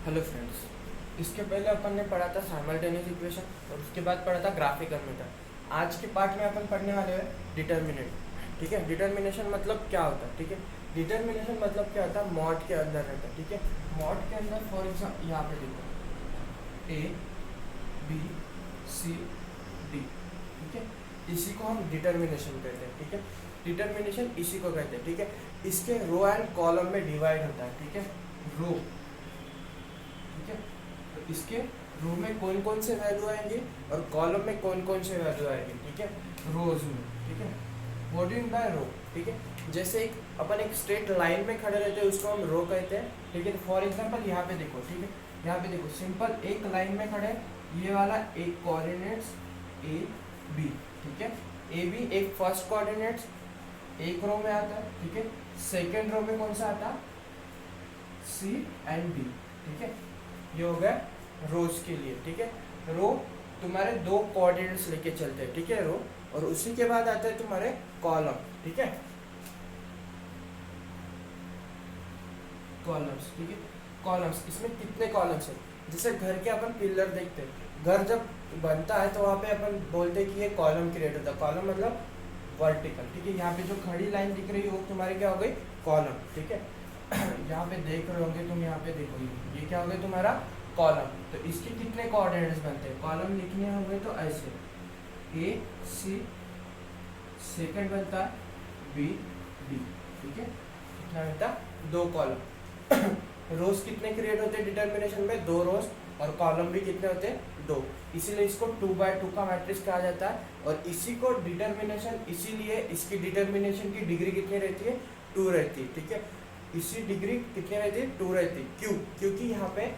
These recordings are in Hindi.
Hello friends. इसके पहले अपन ने पढ़ा था साइमल्टेनियस इक्वेशन और उसके बाद पढ़ा था ग्राफिकल मेथड। आज के पार्ट में अपन पढ़ने वाले हैं डिटर्मिनेंट। ठीक है, डिटर्मिनेशन मतलब क्या होता है। ठीक है, डिटर्मिनेशन मतलब क्या होता है, मॉड के अंदर रहता है। ठीक है, मॉड के अंदर फॉर एग्जाम्पल यहाँ पे देखो ए बी सी डी। ठीक है, इसी को हम डिटर्मिनेशन कहते हैं। ठीक है, डिटर्मिनेशन इसी को कहते हैं। ठीक है, इसके रो एंड कॉलम में डिवाइड होता है। ठीक है, रो। ठीक है, तो इसके रो में कौन कौन से वैल्यू आएंगे और कॉलम में कौन कौन से वैल्यू आएंगे। ठीक है, रोज में। ठीक है, what do you mean by row. ठीक है, जैसे अपन एक स्ट्रेट लाइन में खड़े रहते हैं उसको हम रो कहते हैं। ठीक है, फॉर एग्जांपल यहाँ पे देखो। ठीक है, यहाँ पे देखो सिंपल एक लाइन में खड़े, ये वाला एक कोऑर्डिनेट्स ए बी। ठीक है, ए बी एक फर्स्ट कोऑर्डिनेट्स एक रो में आता है। ठीक है, सेकेंड रो में कौन सा आता है, सी एंड डी। ठीक है, ये हो गया रोज के लिए। ठीक है, रो तुम्हारे दो कोऑर्डिनेट्स लेके चलते हैं। ठीक है, रो, और उसी के बाद आता है तुम्हारे कॉलम। ठीक है, कॉलम्स। ठीक है, कॉलम्स, इसमें कितने कॉलम्स है, जैसे घर के अपन पिलर देखते हैं, घर जब बनता है तो वहाँ पे अपन बोलते हैं कि ये कॉलम क्रिएट होता है। कॉलम मतलब वर्टिकल। ठीक है, यहाँ पे जो खड़ी लाइन दिख रही है वो तुम्हारे क्या हो गई, कॉलम। ठीक है, यहाँ पे देख रहे होंगे तुम, यहाँ पे देखो ये क्या हो गया तुम्हारा कॉलम। तो इसके कितने कोऑर्डिनेट्स बनते हैं, कॉलम लिखने होंगे तो ऐसे ए सी, सेकंड बनता है बी डी। ठीक है, कितना बनता है, दो कॉलम। रोज कितने क्रिएट होते हैं डिटर्मिनेशन में, दो रोज, और कॉलम भी कितने होते हैं, दो। इसीलिए इसको 2x2 का मैट्रिक्स कहा जाता है। और इसी को डिटर्मिनेशन, इसीलिए इसकी डिटर्मिनेशन की डिग्री कितनी रहती है, 2 रहती है। ठीक है, इसी डिग्री कितनी रहती है, 2 रहती है। क्यों, क्योंकि यहाँ पे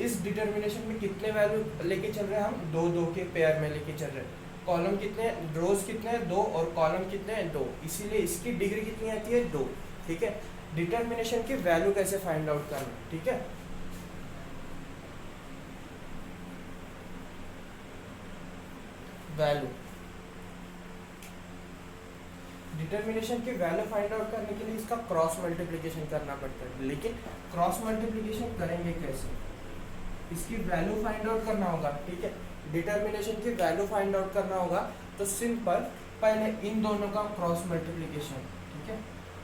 इस डिटर्मिनेशन में कितने वैल्यू लेके चल रहे हैं हम, दो दो के पेयर में लेके चल रहे हैं। कॉलम कितने, रोज कितने हैं, दो, और कॉलम कितने हैं, दो। इसीलिए इसकी डिग्री कितनी आती है, 2। ठीक है, डिटर्मिनेशन की वैल्यू कैसे फाइंड आउट करना। ठीक है, वैल्यू, डिटर्मिनेशन की वैल्यू फाइंड आउट करने के लिए इसका क्रॉस मल्टीप्लिकेशन करना पड़ता है। लेकिन क्रॉस मल्टीप्लिकेशन करेंगे कैसे, इसकी वैल्यू फाइंड आउट करना होगा। ठीक है, डिटर्मिनेशन की वैल्यू फाइंड आउट करना होगा तो सिंपल पहले इन दोनों का क्रॉस मल्टीप्लिकेशन। ठीक है,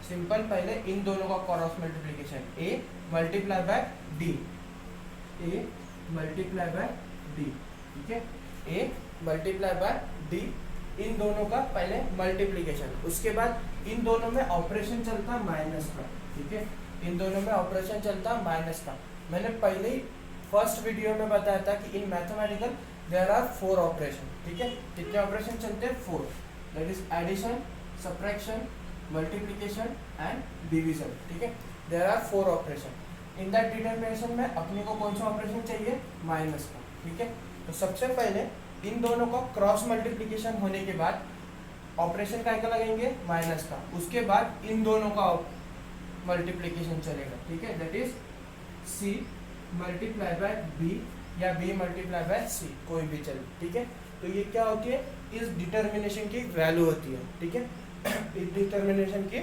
सिंपल पहले इन दोनों का cross multiplication, A multiply by D, A multiply by D. ठीक है, ए मल्टीप्लाई बाय डी, इन दोनों का पहले मल्टीप्लिकेशन, उसके बाद इन दोनों में ऑपरेशन चलता माइनस का। ठीक है, इन दोनों में ऑपरेशन चलता माइनस का। मैंने पहले ही फर्स्ट वीडियो में बताया था कि in mathematical there are 4 operation. ठीक है, कितने ऑपरेशन चलते हैं, 4, that is addition, subtraction, multiplication and division. ठीक है, there are 4 operation. In that determination में अपने को कौन सा ऑपरेशन चाहिए, माइनस का। ठीक है, तो सबसे पहले इन दोनों का क्रॉस मल्टीप्लिकेशन होने के बाद ऑपरेशन क्या लगेंगे, माइनस का, उसके बाद इन दोनों का मल्टीप्लिकेशन चलेगा। ठीक है, that is C multiply by B या बी मल्टीप्लाई बाय सी, कोई भी चले। ठीक है, तो ये क्या होती है, इस डिटर्मिनेशन की वैल्यू होती है। ठीक है, इस डिटर्मिनेशन की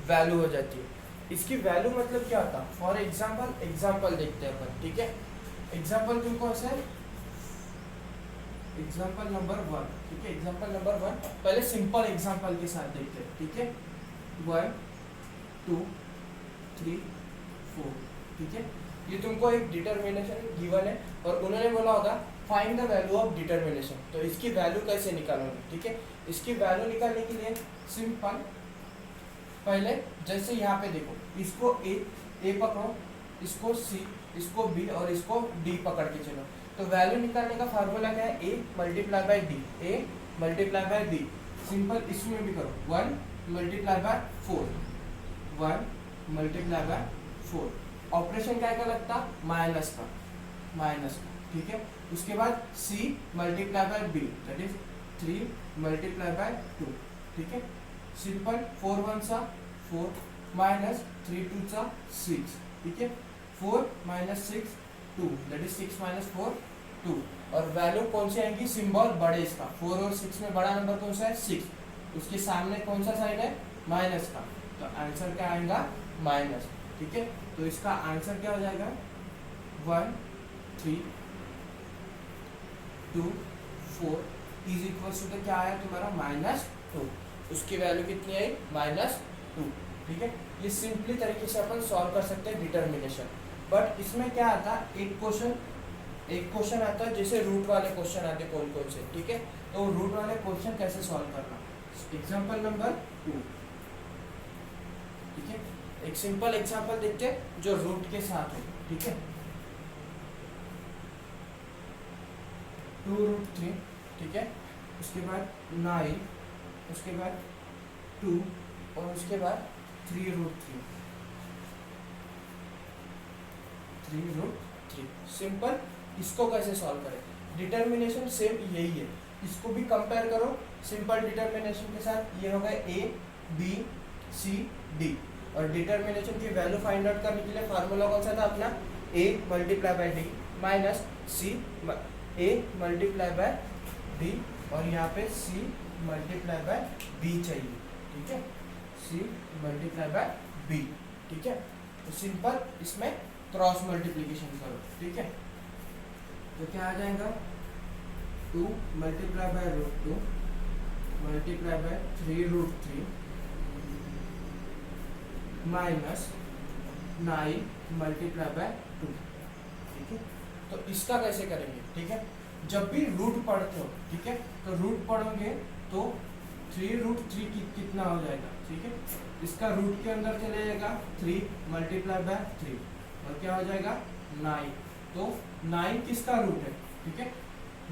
वैल्यू हो जाती है। इसकी वैल्यू मतलब क्या होता है, फॉर एग्जाम्पल, एग्जाम्पल देखते हैं अपन। ठीक है, एग्जाम्पल तुमको ऐसे, एग्जाम्पल नंबर 1। ठीक है, एग्जाम्पल नंबर 1 पहले सिंपल एग्जाम्पल के साथ देखते हैं। ठीक है, 1 2 3 4। ठीक है, ये तुमको एक डिटर्मिनेशन गिवन है और उन्होंने बोला होगा find the value of determination. तो इसकी वैल्यू कैसे निकालोगे। ठीक है, इसकी वैल्यू निकालने के लिए सिंपल पहले जैसे यहाँ पे देखो, इसको ए पकड़ो, इसको सी, इसको बी और इसको डी पकड़ के चलो। तो वैल्यू निकालने का फार्मूला क्या है, A multiply by D, A multiply by D. Simple इसमें भी करो, 1 multiply by 4, 1 multiply by 4। Operation क्या का लगता, माइनस का, माइनस का। ठीक है, उसके बाद C multiply by B, that is 3 multiply by 2। ठीक है, सिंपल 4 1 सा 4 माइनस 3 2 सा 6। ठीक है, 4 माइनस 6 2, दैट इज 6 माइनस 4 2। और वैल्यू कौन सी आएगी, सिंबल बड़े इसका, 4 और 6 में बड़ा नंबर कौन सा है, 6। उसके सामने कौन सा साइन है, माइनस का, तो आंसर क्या आएगा, माइनस। ठीक है। तो इसका आंसर क्या हो जाएगा 1 3 2 4 इज इक्वल टू क्या आया तुम्हारा -2। उसकी वैल्यू कितनी आई -2। ठीक है, ये सिंपली तरीके से अपन सॉल्व कर सकते हैं डिटर्मिनेशन। बट इसमें क्या आता है, एक क्वेश्चन आता है जैसे रूट वाले क्वेश्चन आते कौन कौन से। ठीक है, तो रूट वाले क्वेश्चन कैसे सॉल्व करना, एग्जांपल नंबर 2। ठीक है, एक सिंपल एग्जांपल देखते हैं जो रूट के साथ है। ठीक है, 2√3। ठीक है, उसके बाद 9, उसके बाद 2 और उसके बाद 3√3। 3√3 सिंपल। इसको कैसे सॉल्व करें, डिटर्मिनेशन सेम यही है, इसको भी कंपेयर करो सिंपल डिटर्मिनेशन के साथ। ये हो गए A B C D और डिटर्मिनेशन की वैल्यू फाइंड आउट करने के लिए फार्मूला कौन सा था अपना, A multiply by D minus C A multiply by D और यहाँ पे C मल्टीप्लाई बाय B चाहिए। ठीक है, C मल्टीप्लाई बाय B। ठीक है, तो सिंपल इसमें क्रॉस मल्टीप्लिकेशन करो। ठीक है, तो क्या आ जाएगा 2 multiply by √2 multiply by 3√3 minus 9 multiply by 2। ठीक है, तो इसका कैसे करेंगे। ठीक है, जब भी रूट पढ़ते हो, ठीक है, तो रूट पढ़ोगे तो 3√3 कितना हो जाएगा। ठीक है, इसका रूट के अंदर चले जाएगा 3 मल्टीप्लाई बाय 3 और क्या हो जाएगा 9। तो 9 किसका रूट है। ठीक है,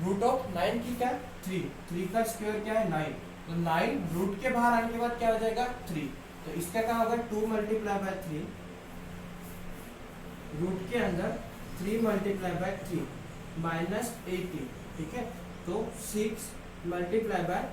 रूट ऑफ 9 की क्या 3 का स्क्वायर क्या है 9। तो 9 रूट के बाहर आने के बाद क्या हो जाएगा 3। तो इसका क्या होगा 2 मल्टीप्लाई बाय 3 रूट के अंदर 3 मल्टीप्लाई बाय 3 माइनस 18। ठीक है, तो 6 मल्टीप्लाई बाय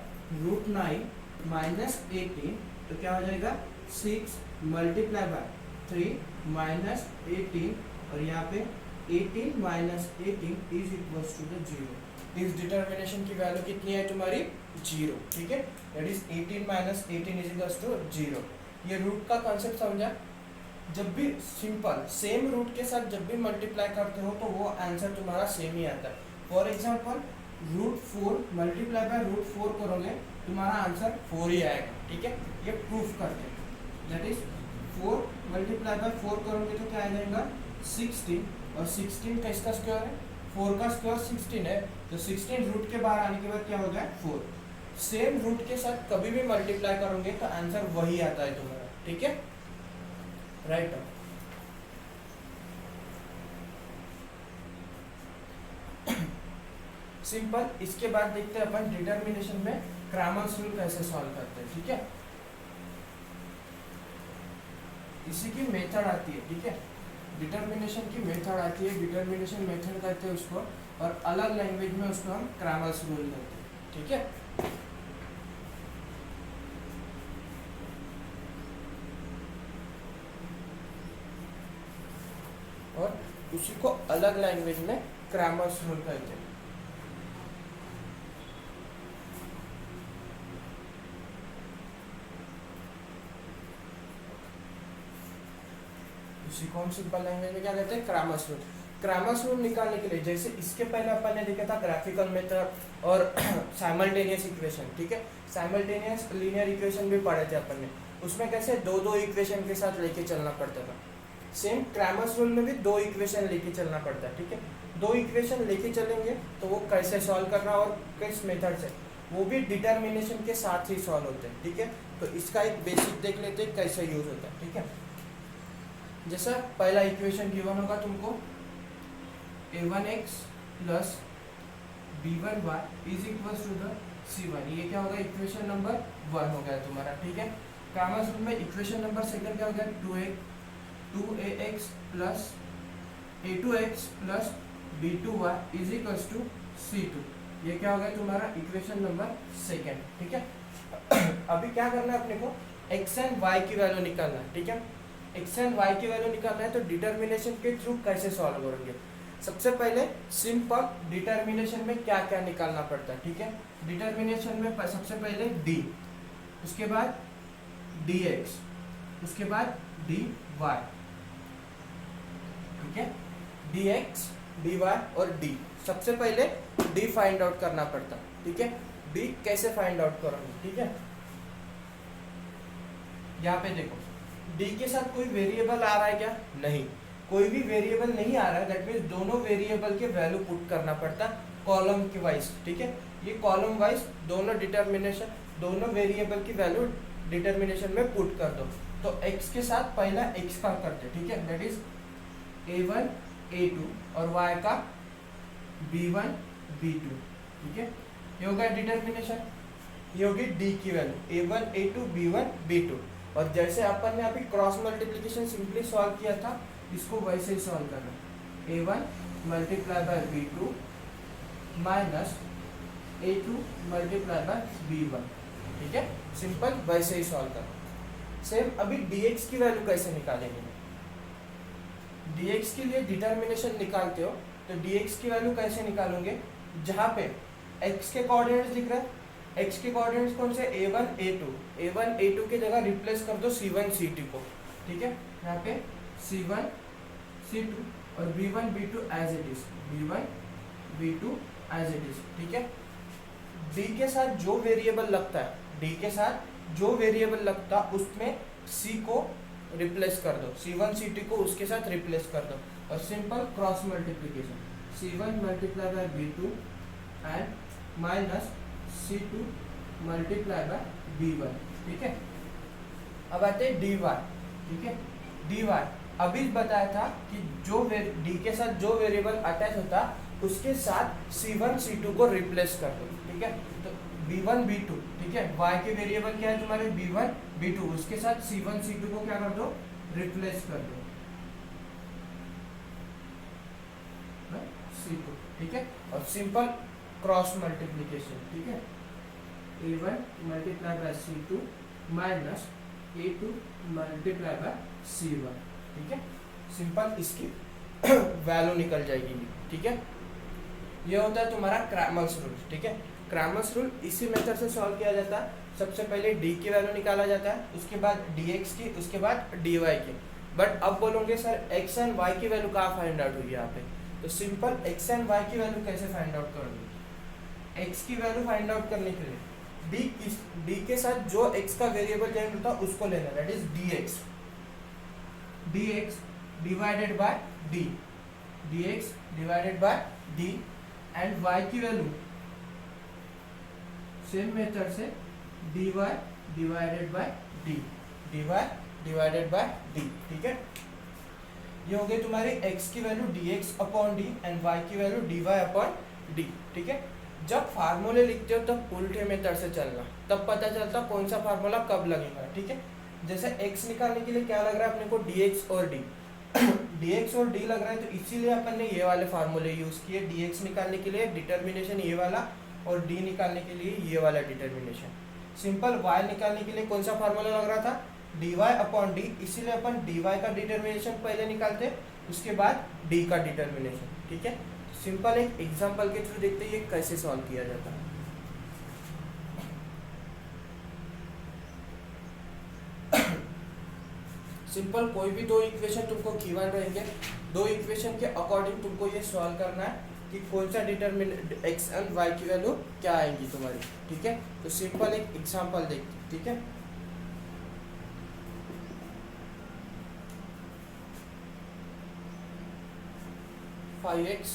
√9 माइनस 18 तो क्या हो जाएगा 6 मल्टीप्लाई बाय 3 माइनस 18 और यहाँ पे 18 minus 18 is equal to the 0। इस डिटर्मिनेशन की वैल्यू कितनी है तुम्हारी 0। ठीक है, that is 18 minus 18 is equal to 0। ये रूट का कॉन्सेप्ट समझा। जब भी सिंपल सेम रूट के साथ जब भी मल्टीप्लाई करते हो तो वो आंसर तुम्हारा सेम ही आता है। फॉर एग्जांपल √4 मल्टीप्लाई बाय √4 करोगे तुम्हारा आंसर 4 ही आएगा। ठीक है, ये प्रूफ करते हैं, दैट इज 4 मल्टीप्लाई बाय 4 करोगे तो क्या आ जाएगा 16 और 16 का इसका स्क्वायर है, 4 का स्क्वायर 16 है, तो 16 रूट के बाहर आने के बाद क्या हो जाए 4। सेम रूट के साथ कभी भी मल्टीप्लाई करोगे तो आंसर वही आता है तुम्हारा। ठीक है, राइट। सिंपल। इसके बाद देखते हैं अपन डिटर्मिनेशन में क्रैमर्स रूल कैसे सॉल्व करते हैं। ठीक है, इसी की मेथड आती है। ठीक है, डिटर्मिनेशन की मेथड आती है, डिटर्मिनेशन मेथड कहते हैं उसको, और अलग लैंग्वेज में उसको हम क्रैमर्स रूल कहते हैं। ठीक है, और उसी को अलग लैंग्वेज में क्रैमर्स रूल कहते हैं। उसी को हम सिंपल लैंग्वेज में क्या कहते हैं क्रैमर्स रूल। क्रैमर्स रूल निकालने के लिए जैसे इसके पहले अपन ने देखा था ग्राफिकल मेथड और साइमल्टेनियस इक्वेशन। ठीक है, साइमल्टेनियस लीनियर इक्वेशन भी पढ़े थे अपन ने, उसमें कैसे दो इक्वेशन के साथ लेके चलना पड़ता था। सेम क्रैमर्स रूल में भी 2 इक्वेशन लेके चलना पड़ता है। ठीक है, 2 इक्वेशन लेके चलेंगे तो वो कैसे सॉल्व करना और किस मेथड से, वो भी डिटर्मिनेशन के साथ ही सॉल्व होते हैं। ठीक है, तो इसका एक बेसिक देख लेते हैं कैसे यूज होता है। ठीक है, जैसा पहला इक्वेशन गिवन होगा तुमको a1x plus b1y is equal to the c1। ये क्या होगा इक्वेशन नंबर 1 हो गया तुम्हारा। ठीक है, क्रैमर्स रूल में इक्वेशन नंबर सेकंड क्या हो गया 2ax plus a2x plus b2y is equal to c2। ये क्या हो गया तुम्हारा इक्वेशन नंबर सेकंड। ठीक है, अभी क्या करना है अपने को x एंड y की वैल्यू निकालना है। ठीक है, x एंड y की वैल्यू निकालना है तो डिटर्मिनेशन के थ्रू कैसे सॉल्व करेंगे। सबसे पहले सिंपल डिटर्मिनेशन में क्या क्या निकालना पड़ता है। ठीक है, डिटर्मिनेशन में सबसे पहले d, उसके बाद dx, उसके बाद dy, ठीक है, dx dy और d। सबसे पहले d फाइंड आउट करना पड़ता, ठीक है। d कैसे फाइंड आउट करोगे, ठीक है। यहाँ पे देखो d के साथ कोई वेरिएबल आ रहा है क्या, नहीं, कोई भी वेरिएबल नहीं आ रहा है, दैट मीन्स दोनों वेरिएबल के वैल्यू पुट करना पड़ता कॉलम के वाइज, ठीक है। ये कॉलम वाइज दोनों डिटर्मिनेशन, दोनों वेरिएबल की वैल्यू डिटर्मिनेशन में पुट कर दो। तो x के साथ पहला x का करते, ठीक है, दैट इज a1 a2 और y का b1 b2, ठीक है। ये हो गया डिटर्मिनेशन, ये होगी d की value a1 a2 b1 b2। और जैसे अपन ने अभी क्रॉस मल्टीप्लिकेशन सिंपली सॉल्व किया था, इसको वैसे ही सॉल्व करना, a1 multiply by b2 minus a2 multiply by b1, ठीक है। सिंपल वैसे ही सॉल्व करना। सेम अभी dx की वैल्यू कैसे निकालेंगे, dx के लिए डिटर्मिनेशन निकालते हो तो dx की वैल्यू कैसे निकालोगे, जहाँ पे x के कोऑर्डिनेट्स दिख रहा है, x के कोऑर्डिनेट्स कौन से, a1 a2 की जगह रिप्लेस कर दो c1 c2 को, ठीक है। यहाँ पे c1 c2 और b1 b2 as it is, b1 b2 as it is, ठीक है। d के साथ जो वेरिएबल लगता है, d के साथ जो वेरिएबल लगता उसमें c को रिप्लेस कर दो, c1 c2 को उसके साथ रिप्लेस कर दो और simple cross multiplication, c1 multiply by b2 and minus c2 multiply by b1, ठीक है। अब आते हैं dy, ठीक है। dy अभी बताया था कि जो d के साथ जो वेरिएबल अटैच होता उसके साथ c1 c2 को रिप्लेस कर दो, ठीक है। तो b1 b2, ठीक है, y के वेरिएबल क्या है तुम्हारे b1 b2, उसके साथ c1 c2 को क्या कर दो, रिप्लेस कर दो c2, ठीक है। और सिंपल क्रॉस मल्टीप्लिकेशन, ठीक है, a1 multiply by c2 minus a2 multiply by c1, ठीक है। सिंपल इसकी वैल्यू निकल जाएगी, ठीक है। ये होता है तुम्हारा क्रैमर्स रूल, ठीक है। क्रैमर्स रूल इसी मेथड से सॉल्व किया जाता है। सबसे पहले d की वैल्यू निकाला जाता है, उसके बाद dx की, उसके बाद dy की। बट अब बोलोगे सर x एंड y की वैल्यू कहाँ फाइंड आउट हुई यहाँ पे, तो सिंपल x एंड y की वैल्यू कैसे फाइंड आउट करोगे, x की वैल्यू फाइंड आउट करने के लिए d के साथ जो x का वेरिएबल चेंज होता है उसको लेना, that is dx divided by d, dx divided by d and y की वैल्यू सेम मेथड से dy divided by d, dy divided by d, ठीक है। ये हो गई तुम्हारी x की value dx upon d and y की वैल्यू dy अपॉन d, ठीक है। जब फार्मूले लिखते हो तब उल्टे मेथड से चलना, तब पता चलता कौन सा फार्मूला कब लगेगा, ठीक है। जैसे x निकालने के लिए क्या लग रहा है अपने को, dx और d dx और d लग रहा है, तो इसीलिए अपन ने ये वाले फार्मूले यूज किए, dx निकालने के लिए डिटर्मिनेशन ये वाला और d निकालने के लिए ये वाला डिटर्मिनेशन। सिंपल y निकालने के लिए कौन सा फार्मूला लग रहा था, dy अपॉन d, इसीलिए अपन dy का डिटर्मिनेशन पहले निकालते, उसके बाद d का डिटर्मिनेशन, ठीक है। सिंपल एक एग्जांपल के थ्रू देखते हैं ये कैसे सॉल्व किया जाता है। सिंपल कोई भी दो इक्वेशन तुमको गिवन रहेंगे, दो इक्वेशन के अकॉर्डिंग तुमको ये सॉल्व करना है कि कौन सा डिटरमिनेंट x एंड y की वैल्यू क्या आएगी तुम्हारी, ठीक है। तो सिंपल एक एग्जांपल देखते हैं, ठीक है। Five X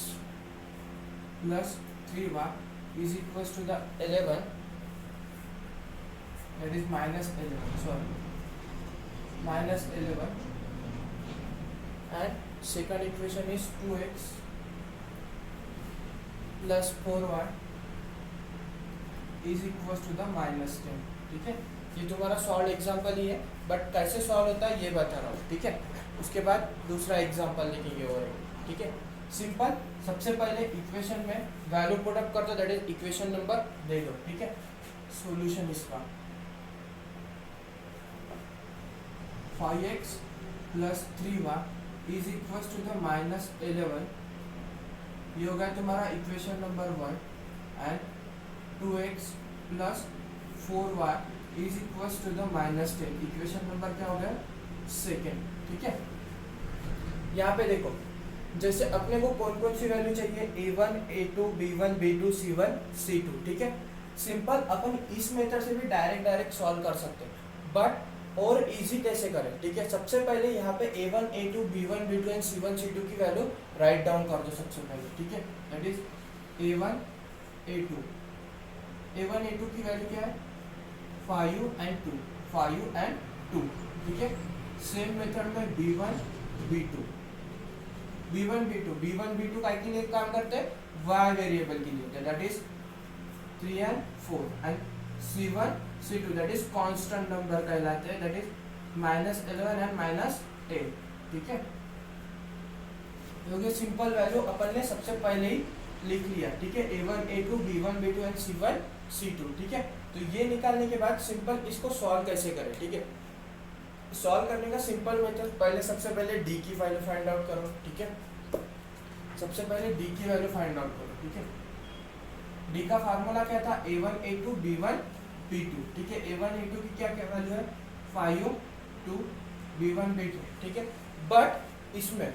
plus 3y is equal to the 11, that is -11, sorry -11 and second equation is 2x plus 4y is equals to the -10, ठीक है। ये तुम्हारा सॉल्व एग्जांपल ही है, बट कैसे सॉल्व होता है ये बता रहा हूँ, ठीक है। उसके बाद दूसरा एग्जांपल लिखेंगे और, ठीक है। सिंपल सबसे पहले इक्वेशन में वैल्यू पुट अप कर दो, दैट इज इक्वेशन नंबर दे दो, ठीक है। सॉल्यूशन इसका 5x plus 3y is equal to the -11, ये हो गया तुम्हारा equation number 1 and 2x plus 4y is equal to the -10, equation number क्या हो गया, सेकेंड, ठीक है। यहाँ पे देखो जैसे अपने को कौन कौन सी वैल्यू चाहिए, a1 a2 b1 b2 c1 c2, ठीक है। सिंपल अपन इस मेथड से भी डायरेक्ट सॉल्व कर सकते हैं, बट और इजी कैसे करें, ठीक है। सबसे पहले यहाँ पे a1 a2 b1 b2 and c1 c2 की वैल्यू राइट डाउन कर दो सबसे पहले, ठीक है। दैट इज a1 a2 की वैल्यू क्या है 5 एंड 2, ठीक है। सेम मेथड में b1 b2 का के लिए काम करते हैं, y वेरिएबल के लिए, that is 3 and 4 and c1 c2 that is constant number कहलाते हैं, दैट इज -11 एंड -10, ठीक है। क्योंकि सिंपल वैल्यू अपन ने सबसे पहले ही लिख लिया, ठीक है। a1 a2 b1 b2 and c1 c2, ठीक है। तो ये निकालने के बाद सिंपल इसको सॉल्व कैसे करें, ठीक है। सॉल्व करने का सिंपल मेथड, पहले सबसे पहले d की वैल्यू फाइंड आउट करो, ठीक है। सबसे पहले d की वैल्यू फाइंड आउट करो, ठीक है। d का फार्मूला क्या था, a1 a2 b1 b2, ठीक है। a1 a2 की क्या क्या वैल्यू है 5 2 b1 b2, ठीक है। बट इसमें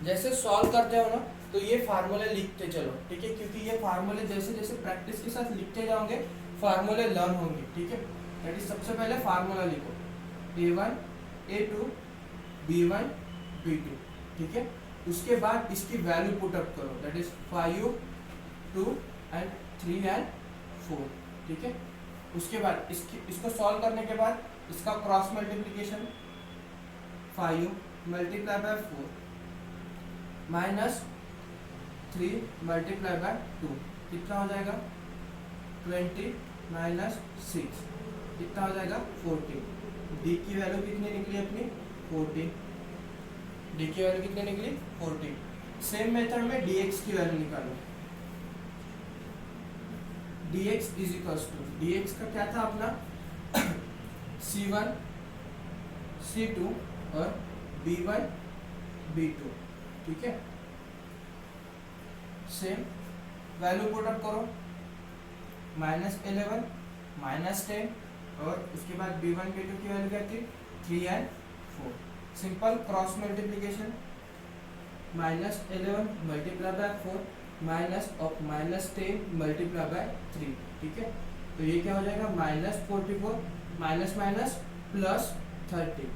जैसे सॉल्व करते हो ना, तो ये फार्मूले लिखते चलो, ठीक है। क्योंकि ये फार्मूले जैसे जैसे प्रैक्टिस के साथ लिखते जाओगे फार्मूले लर्न होंगे, ठीक है। दैट इज सबसे पहले फार्मूला लिखो a1 a2 b1 b2, ठीक है। उसके बाद इसकी वैल्यू पुट अप करो, दैट इज 5 2 एंड 3 एंड 4, ठीक है। उसके बाद इसको सॉल्व करने के बाद इसका cross multiplication 5 multiply by 4 -3 multiply by 2 कितना हो जाएगा 20 -6 कितना हो जाएगा 14। डी की वैल्यू कितनी निकली अपनी 14, डी की वैल्यू कितनी निकली 14। सेम मेथड में dx की वैल्यू निकालो, dx is equals to, dx का क्या था अपना c1 c2 और b1 b2, ठीक है। सेम वैल्यू पुट अप करो -11 -10 और उसके बाद b1 b2 की वैल्यू क्या थी 3 and 4। Simple cross multiplication -11 multiply by 4 -10 multiply by 3, ठीक है। तो ये क्या हो जाएगा -44 minus plus 30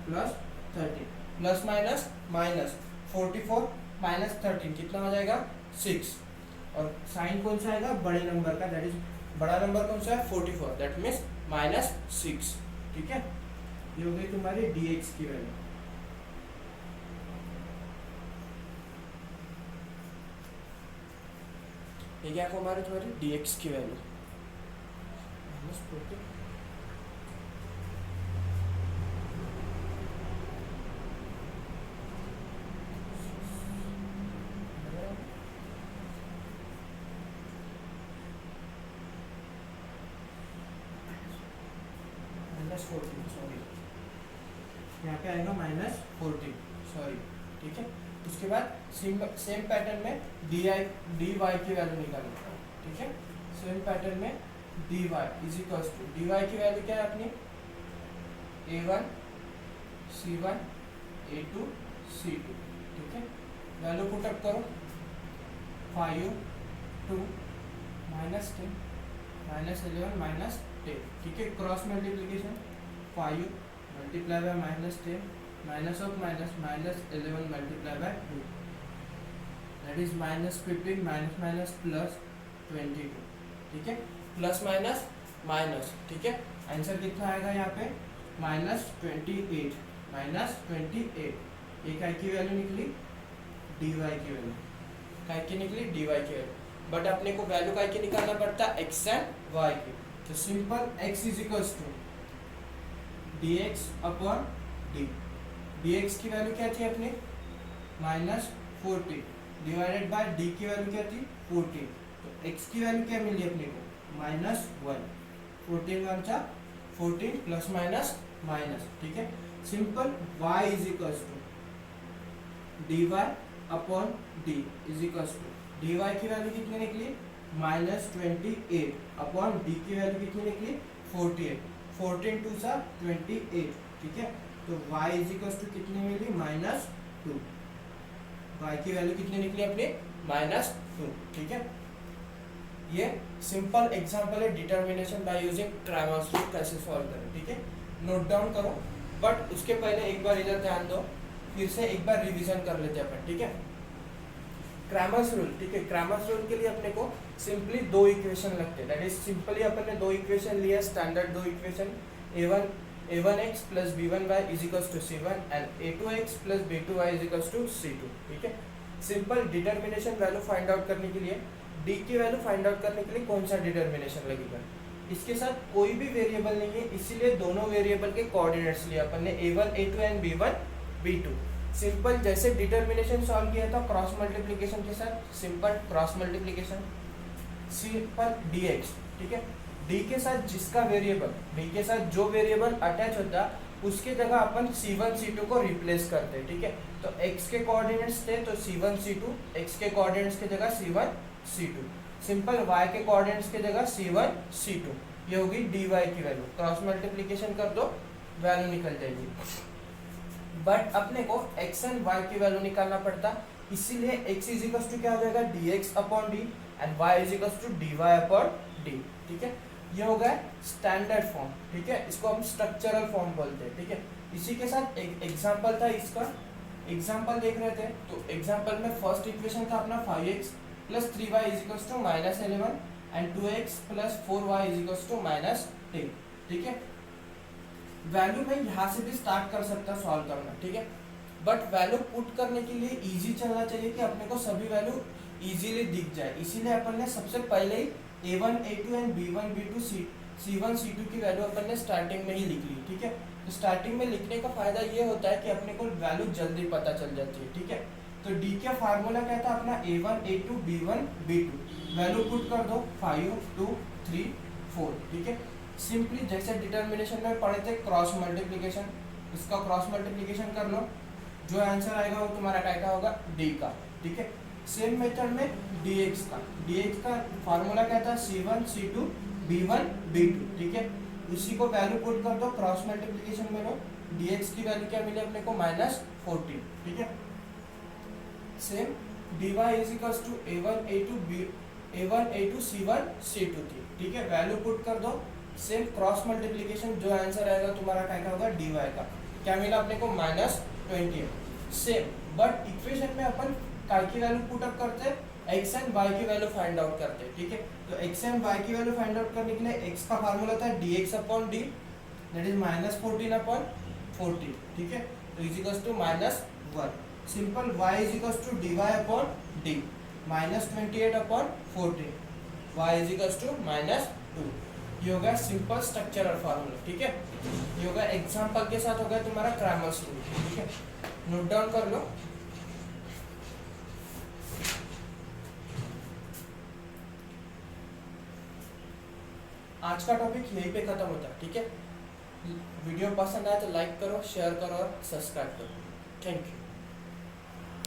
plus 30 plus minus 44 -13 कितना हो जाएगा 6, और साइन कौन सा आएगा बड़े नंबर का, दैट इज बड़ा नंबर कौन सा है 44, दैट मीन्स -6, ठीक है। ये हो गई तुम्हारी dx की वैल्यू। ये क्या को हमारे तुम्हारी dx की वैल्यू -14 -14, सॉरी यहाँ पे आएगा -14, सॉरी, ठीक है। उसके बाद सेम पैटर्न में dy की वैल्यू निकालो, ठीक है। सेम पैटर्न में dy is equals to, dy की वैल्यू क्या है अपनी a1 c1 a2 c2, ठीक है। वैल्यू पुट अप करो 5 2 -10 -11 -10, ठीक है। Cross multiplication 5 multiply by -10 minus of -11 multiply by 2, that is -15 minus plus 22, ठीक है। प्लस माइनस, ठीक है। आंसर कितना आएगा यहाँ पे -28 ये काय की वैल्यू निकली dy की वैल्यू, काय की निकली dy की वैल्यू। बट अपने को वैल्यू काय की निकालना पड़ता है x एंड y की, तो simple x is equals to dx upon d, dx की वैल्यू क्या थी अपनी -40 डिवाइडेड बाय d की वैल्यू क्या थी 14, तो x की वैल्यू क्या मिली अपने को -1, 14 वन चा 14 प्लस माइनस, ठीक है। Simple y is equals to dy upon d is equals to, dy की वैल्यू कितनी निकली -28 अपॉन d की वैल्यू कितनी निकली 48, 14 2 सा 28, ठीक है। तो y इज इक्वल्स टू कितनी मिली -2, y की वैल्यू कितनी निकली अपनी -2, ठीक है। ये सिंपल एग्जांपल है determination by using Cramer's rule कैसे सॉल्व करें, ठीक है। नोट डाउन करो, बट उसके पहले एक बार इधर ध्यान दो, फिर से एक बार रिवीजन कर लेते हैं अपन, ठीक है। क्रैमर्स रूल, ठीक है। क्रैमर्स रूल के लिए अपने को सिंपली दो इक्वेशन लगते हैं, दैट इज सिंपली अपन ने दो इक्वेशन लिया, स्टैंडर्ड दो equation, a1x plus b1y is equals to c1 and a2x plus b2y is equals to c2, ठीक है। Simple determination value find out करने के लिए, d की वैल्यू फाइंड आउट करने के लिए कौन सा डिटर्मिनेशन लगेगा, इसके साथ कोई भी वेरिएबल नहीं है, इसीलिए दोनों वेरिएबल के कोऑर्डिनेट्स लिए अपन ने a1 a2 and b1 b2। Simple जैसे डिटर्मिनेशन सॉल्व किया था क्रॉस मल्टीप्लिकेशन के साथ, simple cross multiplication, simple dx, ठीक है। d के साथ जिसका वेरिएबल, d के साथ जो वेरिएबल अटैच होता उसके जगह अपन c1 c2 को रिप्लेस करते हैं, ठीक है। तो x के कोऑर्डिनेट्स थे तो c1 c2, x के कोऑर्डिनेट्स की जगह c1 c2, सिंपल y के कोऑर्डिनेट्स की जगह c1 c2, ये होगी dy की वैल्यू। क्रॉस मल्टीप्लिकेशन कर दो, वैल्यू निकल जाएगी। बट अपने को x एंड y की वैल्यू निकालना पड़ता, इसीलिए x इज इक्वल टू क्या हो जाएगा dx upon d and y is equal to dy upon d, ठीक है। ये हो गया स्टैंडर्ड फॉर्म, ठीक है। इसको हम स्ट्रक्चरल फॉर्म बोलते हैं, ठीक है। इसी के साथ एक एग्जांपल था, इसका एग्जांपल देख रहे थे, तो एग्जांपल में फर्स्ट इक्वेशन था अपना 5x plus 3y is equal to -11 and 2x plus 4y is equal to -10, ठीक है। वैल्यू मैं यहाँ से भी स्टार्ट कर सकता सॉल्व करना, ठीक है। बट वैल्यू पुट करने के लिए इजी चलना चाहिए कि अपने को सभी वैल्यू इजीली दिख जाए, इसीलिए अपन ने सबसे पहले ही a1 a2 and b1 b2 c1 c2 की वैल्यू अपन ने स्टार्टिंग में ही लिख ली, ठीक है। तो स्टार्टिंग में लिखने का फायदा ये होता है कि अपने को वैल्यू जल्दी पता चल जाती है, ठीक है। तो d का फार्मूला क्या था अपना a1 a2 b1 b2, value put कर दो 5 2 3 4, ठीक है। सिंपली जैसे डिटर्मिनेशन में पढ़े थे क्रॉस मल्टीप्लिकेशन, इसका क्रॉस मल्टीप्लिकेशन कर लो, जो आंसर आएगा वो तुम्हारा क्या होगा d का, ठीक है। सेम मेथड में dx का फार्मूला क्या था c1 c2 b1 b2, ठीक है। इसी को वैल्यू पुट कर दो, क्रॉस मल्टीप्लिकेशन में लो, dx की वैल्यू क्या मिली अपने को -14, ठीक है। Same dy is equal to a1 a2 c1 c2 थी, ठीक है। वैल्यू पुट कर दो, सेम क्रॉस मल्टीप्लिकेशन, जो आंसर आएगा तुम्हारा क्या होगा dy का, क्या मिला अपने को -28। सेम बट इक्वेशन में अपन काय की वैल्यू पुट अप करते हैं, x एंड y की वैल्यू फाइंड आउट करते हैं, ठीक है। तो x एंड y की वैल्यू फाइंड आउट करने के लिए x का फार्मूला था dx upon d, that is -14 upon 40, ठीक है। तो is equals to -1, simple y is equals to dy upon d, -28 upon 14, y is equals to -2। ये हो गया सिंपल स्ट्रक्चरल फार्मूला, ठीक है। ये हो गया एग्जांपल के साथ हो गया तुम्हारा क्रैमर्स रूल, ठीक है। नोट डाउन कर लो। आज का टॉपिक यहीं पे खत्म होता है, ठीक है। वीडियो पसंद आए तो लाइक करो, शेयर करो और सब्सक्राइब करो। Thank you.